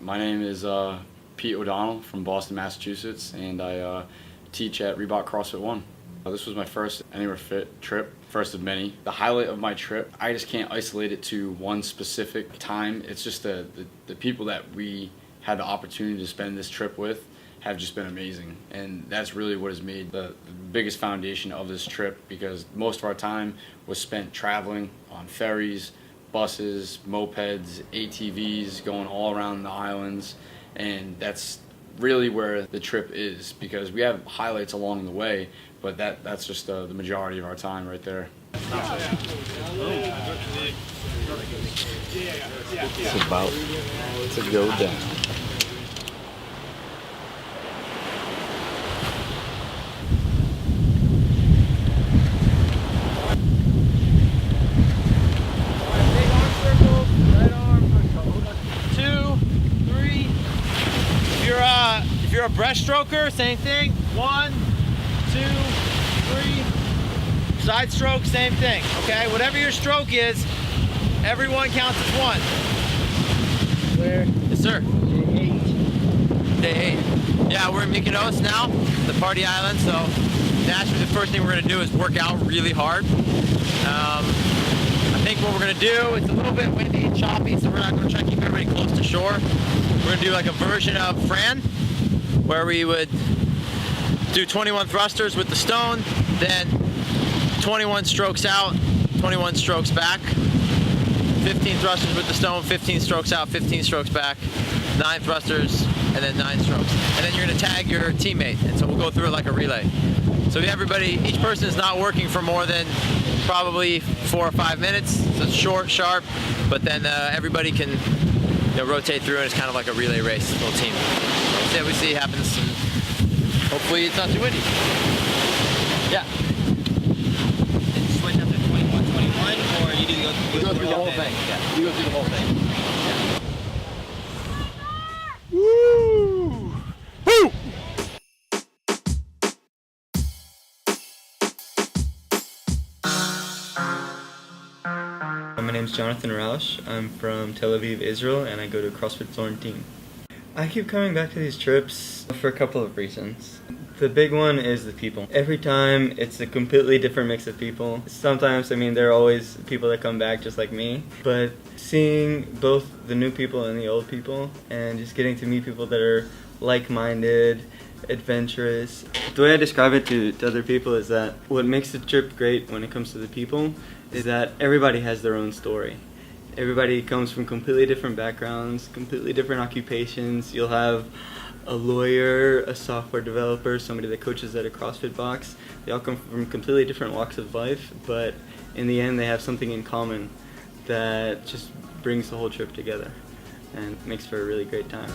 My name is Pete O'Donnell from Boston, Massachusetts, and I teach at Reebok CrossFit 1. This was my first Anywherefit trip, first of many. The highlight of my trip, I just can't isolate it to one specific time. It's just the people that we had the opportunity to spend this trip with have just been amazing, and that's really what has made the biggest foundation of this trip, because most of our time was spent traveling on ferries, buses, mopeds, ATVs, going all around the islands, and that's really where the trip is, because we have highlights along the way, but that's just the majority of our time right there. It's about to go down. If you're a breaststroker, same thing. 1, 2, 3. Side stroke, same thing. Okay, whatever your stroke is, everyone counts as one. Where? Yes, sir. Day 8. Yeah, we're in Mykonos now, the party island. So naturally, the first thing we're gonna do is work out really hard. I think what we're gonna do, it's a little bit windy and choppy, so we're not gonna try to keep everybody close to shore. We're gonna do like a version of Fran, where we would do 21 thrusters with the stone, then 21 strokes out, 21 strokes back, 15 thrusters with the stone, 15 strokes out, 15 strokes back, 9 thrusters, and then 9 strokes. And then you're gonna tag your teammate, and so we'll go through it like a relay. So everybody, each person is not working for more than probably 4 or 5 minutes, so it's short, sharp, but then everybody can rotate through, and it's kind of like a relay race, a little team. See what we see happens, and hopefully it's not too windy. Yeah. It's switch up to 21, 21, or you do go through the whole thing. Yeah, you go through the whole thing. Yeah. Woo! Woo! My name's Jonathan Roush. I'm from Tel Aviv, Israel, and I go to CrossFit Florentine. I keep coming back to these trips for a couple of reasons. The big one is the people. Every time it's a completely different mix of people. Sometimes, there are always people that come back just like me, but seeing both the new people and the old people, and just getting to meet people that are like-minded, adventurous. The way I describe it to other people is that what makes the trip great when it comes to the people is that everybody has their own story. Everybody comes from completely different backgrounds, completely different occupations. You'll have a lawyer, a software developer, somebody that coaches at a CrossFit box. They all come from completely different walks of life, but in the end they have something in common that just brings the whole trip together and makes for a really great time.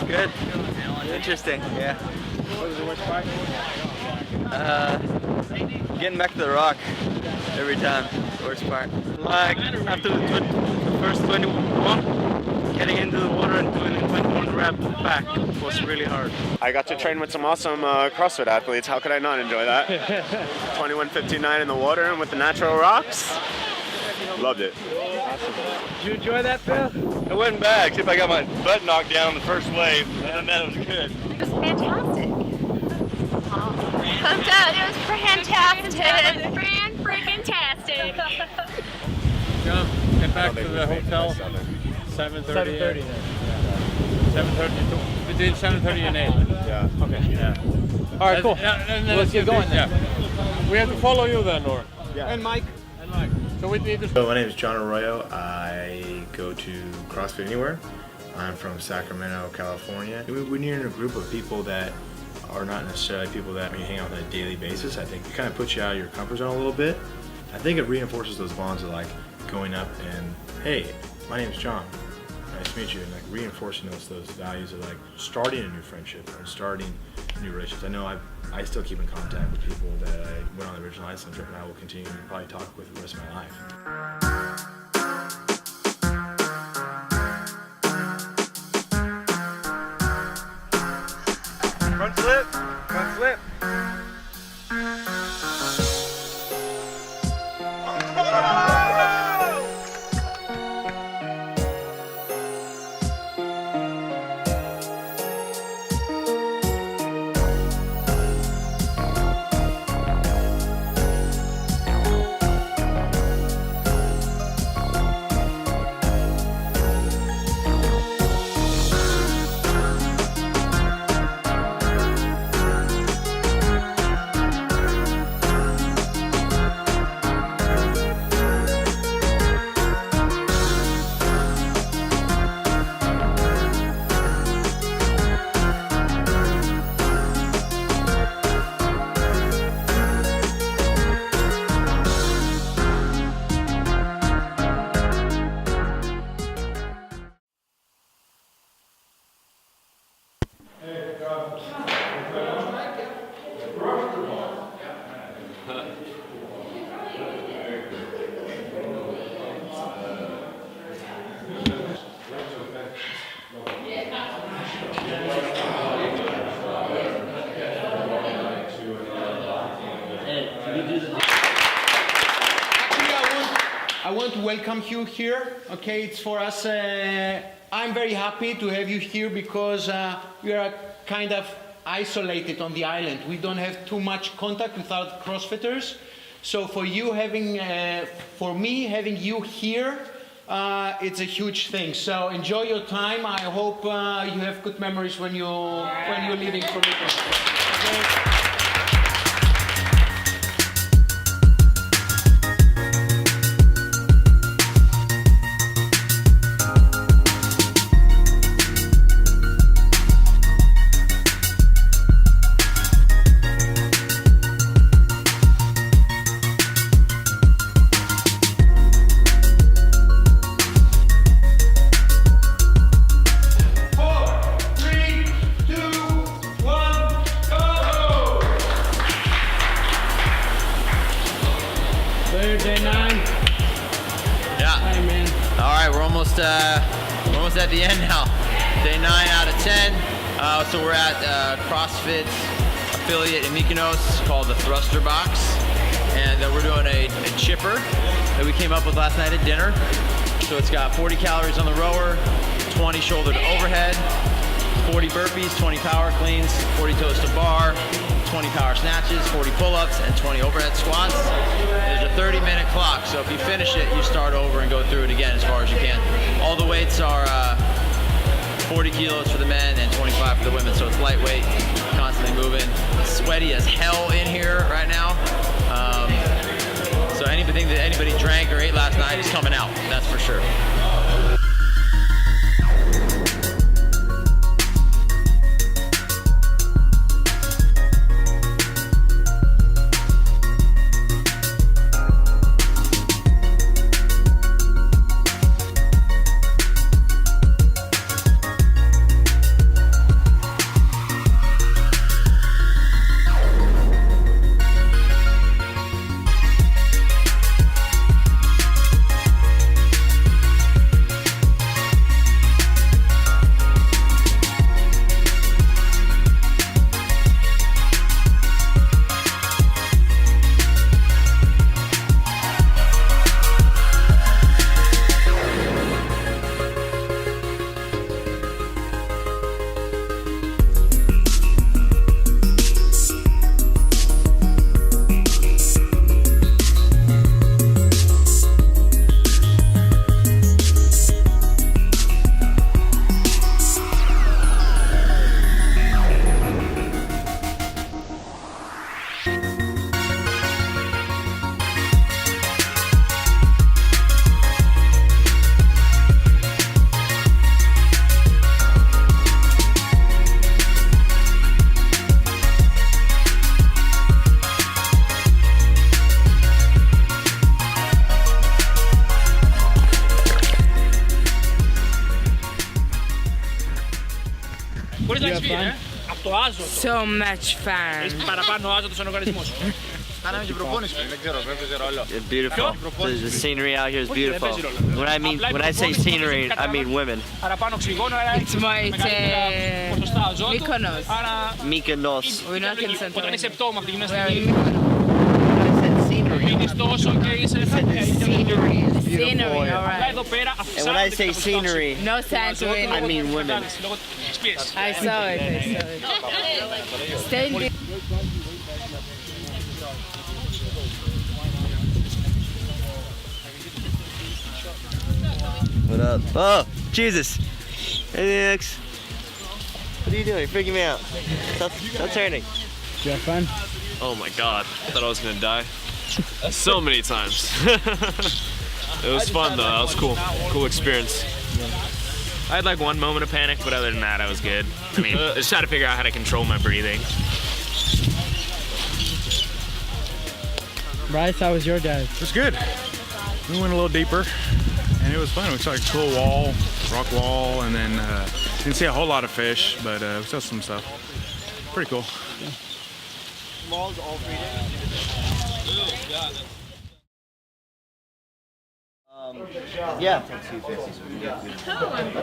Good. Interesting. Yeah. What was the worst part? Getting back to the rock every time. The worst part. Like after the first 21, getting into the water and doing the 21 rep back was really hard. I got to train with some awesome CrossFit athletes. How could I not enjoy that? 21:59 in the water and with the natural rocks. Loved it. Did you enjoy that, Phil? It wasn't bad, except I got my butt knocked down the first wave, and then it was good. It was fantastic. I'm done. It was fantastic. Freaking-tastic. Jump, get back to the hotel. 7:30. 7:30. Between 7:30 and 8. Yeah. Okay. Yeah. All right, cool. Let's get going then. Yeah. We have to follow you then, or? Yeah. And Mike. So we need to. So my name is John Arroyo. I go to CrossFit Anywhere. I'm from Sacramento, California. When you're in a group of people that are not necessarily people that you hang out on a daily basis, I think it kind of puts you out of your comfort zone a little bit. I think it reinforces those bonds of like going up and, hey, my name is John. Nice to meet you, and like reinforcing those values of like starting a new friendship or starting new relationships. I know I still keep in contact with people that I went on the original Iceland trip, and I will continue to probably talk with the rest of my life. flip. Front flip. I want to welcome you here. Okay, it's for us. I'm very happy to have you here because we are kind of isolated on the island. We don't have too much contact with our CrossFitters. So for you having, for me having you here, it's a huge thing. So enjoy your time. I hope you have good memories when you're leaving for Mykonos. Okay? Day 9. Yeah. Hi, man. All right, we're almost at the end now. Day 9 out of 10. So we're at CrossFit affiliate in Mykonos called the Thruster Box, and we're doing a chipper that we came up with last night at dinner. So it's got 40 calories on the rower, 20 shoulder to overhead, 40 burpees, 20 power cleans, 40 toes to bar, 20 power snatches, 40 pull-ups, and 20 overhead squats. And there's a 30-minute clock, so if you finish it, you start over and go through it again as far as you can. All the weights are 40 kilos for the men and 25 for the women, so it's lightweight, constantly moving. It's sweaty as hell in here right now. So anything that anybody drank or ate last night is coming out, that's for sure. Μπορείς να έχεις φύγει, από το άζωτο. So much fun. Έχεις παραπάνω άζωτο στον οργανισμό σου. Beautiful. The scenery out here is beautiful. When I say scenery, I mean women. It's Mykonos. Mykonos. We're not in Santorini. Scenery, alright. And when I say scenery, No Santorini. I mean women. I saw it. Stay in What up? Oh, Jesus. Hey, Alex. What are you doing? You're freaking me out. Stop turning. Did you have fun? Oh my god, I thought I was gonna die. So many times. It was fun though, that was cool. Cool experience. I had like one moment of panic, but other than that, I was good. I mean, I just had to figure out how to control my breathing. Bryce, how was your dive? It was good. We went a little deeper, and it was fun. We saw a cool wall, rock wall, and then didn't see a whole lot of fish, but we saw some stuff. Pretty cool. Walls all 3 days? Yeah.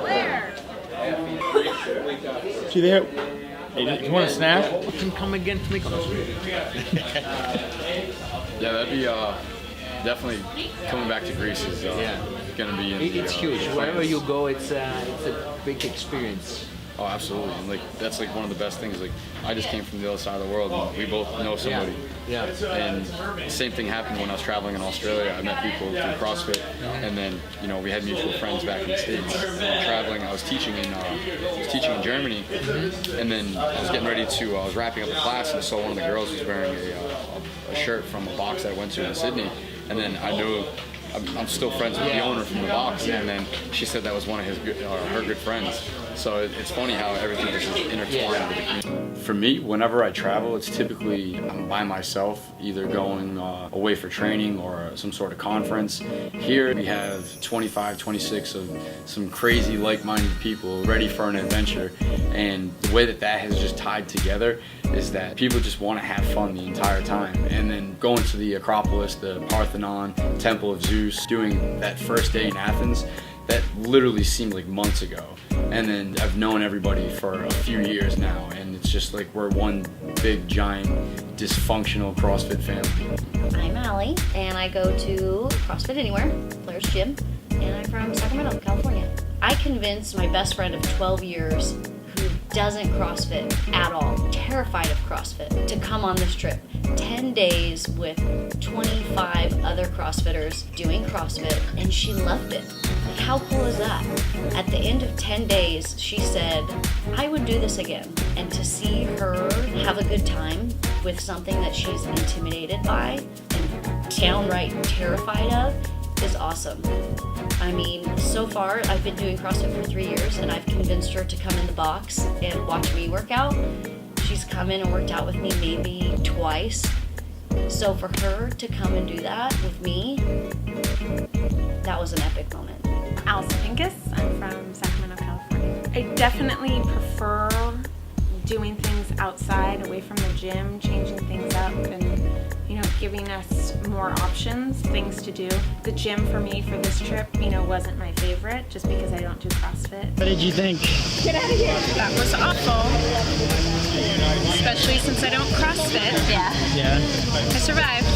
Where? See there? Hey, you want a snack? Come again to Mykonos. Yeah, that'd be definitely coming back to Greece is gonna be. It's huge. Wherever you go, it's a big experience. Oh, absolutely. And like that's like one of the best things. Like I just came from the other side of the world, and we both know somebody. Yeah. And the same thing happened when I was traveling in Australia. I met people through CrossFit, and then we had mutual friends back in the States. And while traveling, I was teaching in Germany, and then I was getting ready to. I was wrapping up a class, and I saw one of the girls was wearing a shirt from a box that I went to in Sydney, and then I knew. I'm still friends with the owner from the box, and then she said that was one of her good friends. So it's funny how everything is just intertwined with the community. For me, whenever I travel, it's typically I'm by myself, either going away for training or some sort of conference. Here we have 25, 26 of some crazy like-minded people ready for an adventure, and the way that has just tied together is that people just want to have fun the entire time. And then going to the Acropolis, the Parthenon, Temple of Zeus, doing that first day in Athens, that literally seemed like months ago. And then I've known everybody for a few years now, and it's just like we're one big, giant, dysfunctional CrossFit family. I'm Allie, and I go to CrossFit Anywhere, Blair's Gym, and I'm from Sacramento, California. I convinced my best friend of 12 years who doesn't CrossFit at all, terrified of CrossFit, to come on this trip. 10 days with 25 other CrossFitters doing CrossFit, and she loved it. Like, how cool is that? At the end of 10 days, she said, I would do this again. And to see her have a good time with something that she's intimidated by and downright terrified of is awesome. I mean, so far, I've been doing CrossFit for 3 years, and I've convinced her to come in the box and watch me work out. She's come in and worked out with me maybe twice. So for her to come and do that with me, that was an epic moment. Allison Pincus, I'm from Sacramento, California. I definitely prefer doing things outside, away from the gym, changing things up, and giving us more options, things to do. The gym for me for this trip, wasn't my favorite, just because I don't do CrossFit. What did you think? Get out of here! That was awful, especially since I don't CrossFit. Yeah. I survived.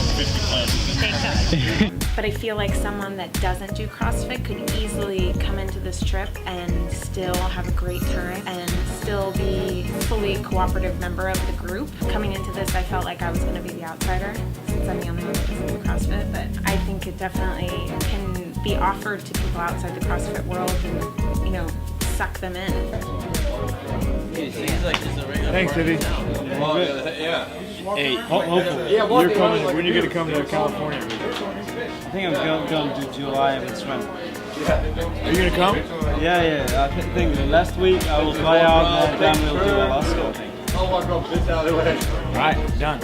Thank God. But I feel like someone that doesn't do CrossFit could easily come into this trip and still have a great time and still be a fully cooperative member of the group. Coming into this, I felt like I was going to be the outsider since I'm the only one that doesn't do CrossFit, but I think it definitely can be offered to people outside the CrossFit world and, suck them in. Thanks, Vivi. Yeah. Hey, hopefully you're coming. When are you going to come to California? I think I'm going to July with swim. Are you going to come? Yeah. I think last week I will fly out and then we'll do Alaska, I think. All right, done.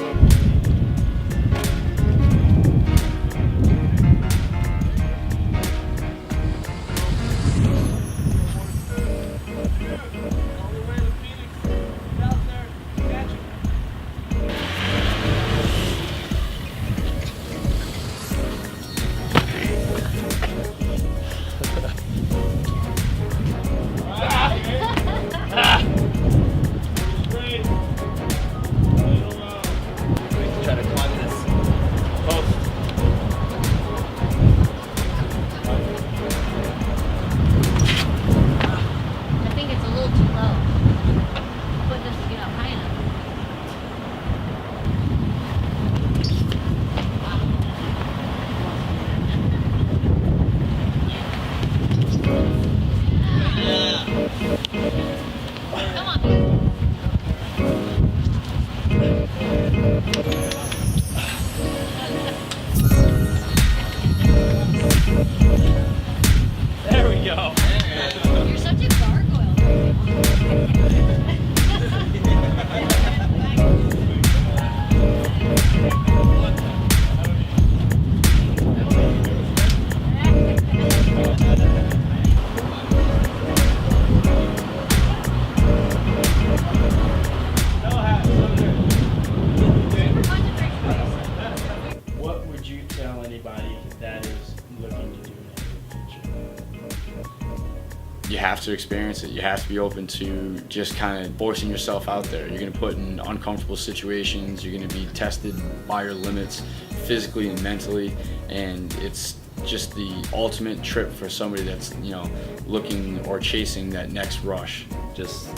You have to experience it. You have to be open to just kind of forcing yourself out there. You're going to put in uncomfortable situations. You're going to be tested by your limits physically and mentally, and it's just the ultimate trip for somebody that's, you know, looking or chasing that next rush. Just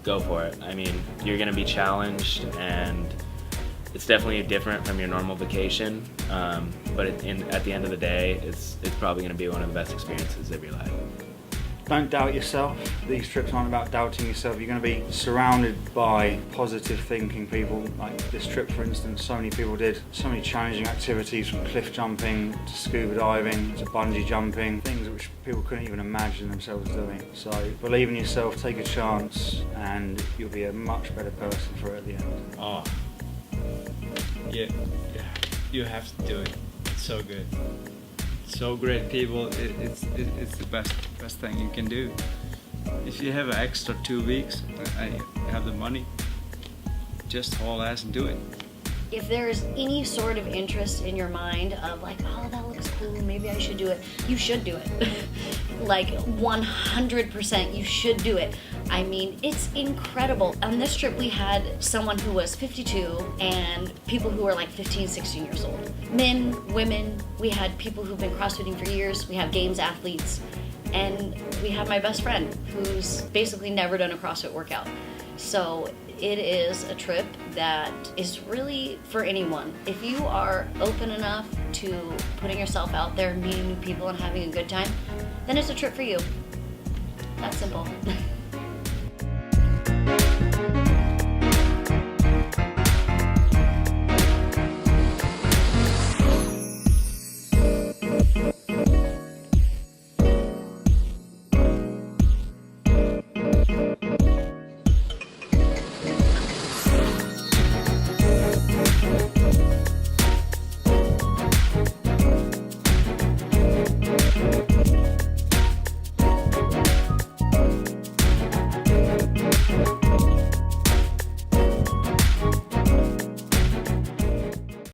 go for it. I mean, you're going to be challenged, and it's definitely different from your normal vacation, but at the end of the day, it's probably going to be one of the best experiences of your life. Don't doubt yourself. These trips aren't about doubting yourself. You're going to be surrounded by positive thinking people. Like this trip, for instance, so many people did so many challenging activities, from cliff jumping to scuba diving to bungee jumping, things which people couldn't even imagine themselves doing. So believe in yourself, take a chance, and you'll be a much better person for it at the end. Oh, yeah, you have to do it. It's so good. So great people. It's the best thing you can do. If you have an extra 2 weeks, I have the money, just haul ass and do it. If there's any sort of interest in your mind of like, oh, that looks cool, maybe I should do it, you should do it. Like 100%, you should do it. I mean, it's incredible. On this trip, we had someone who was 52 and people who were like 15, 16 years old. Men, women, we had people who've been CrossFitting for years, we have games athletes, and we have my best friend who's basically never done a CrossFit workout. So it is a trip that is really for anyone. If you are open enough to putting yourself out there, meeting new people, and having a good time, then it's a trip for you. That's simple.